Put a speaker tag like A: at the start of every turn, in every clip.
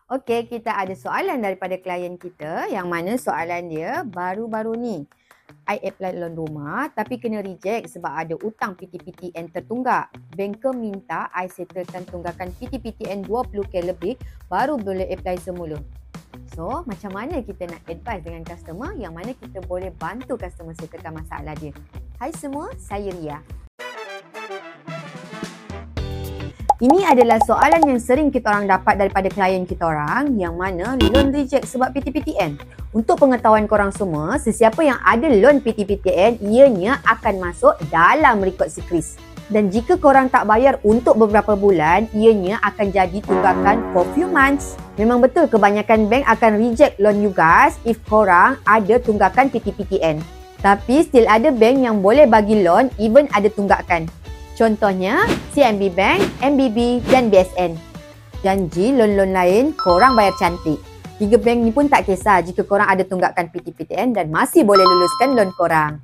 A: Okey, kita ada soalan daripada klien kita yang mana soalan dia baru-baru ni. I apply loan rumah tapi kena reject sebab ada hutang PTPTN tertunggak. Banker minta I settlekan tunggakan PTPTN 20k lebih baru boleh apply semula. So, macam mana kita nak advise dengan customer yang mana kita boleh bantu customer settlekan masalah dia? Hai semua, saya Ria. Ini adalah soalan yang sering kita orang dapat daripada klien kita orang yang mana loan reject sebab PTPTN. Untuk pengetahuan korang semua, sesiapa yang ada loan PTPTN, ianya akan masuk dalam rekod SECRIS. Dan jika korang tak bayar untuk beberapa bulan, ianya akan jadi tunggakan for few months. Memang betul kebanyakan bank akan reject loan you guys if korang ada tunggakan PTPTN. Tapi still ada bank yang boleh bagi loan even ada tunggakan. Contohnya, CIMB Bank, MBB dan BSN. Janji loan-loan lain, korang bayar cantik. 3 bank ni pun tak kisah jika korang ada tunggakan PTPTN dan masih boleh luluskan loan korang.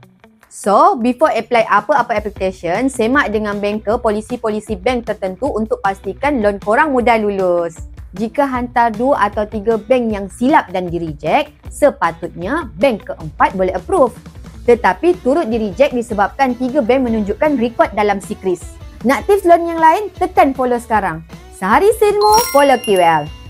A: So, before apply apa-apa application, semak dengan banker polisi-polisi bank tertentu untuk pastikan loan korang mudah lulus. Jika hantar 2 atau 3 bank yang silap dan di-reject, sepatutnya bank keempat boleh approve. Tetapi turut di-reject disebabkan 3 bank menunjukkan rekod dalam SECRIS. Nak tips loan yang lain? Tekan follow sekarang. Sehari Silmu, follow QL.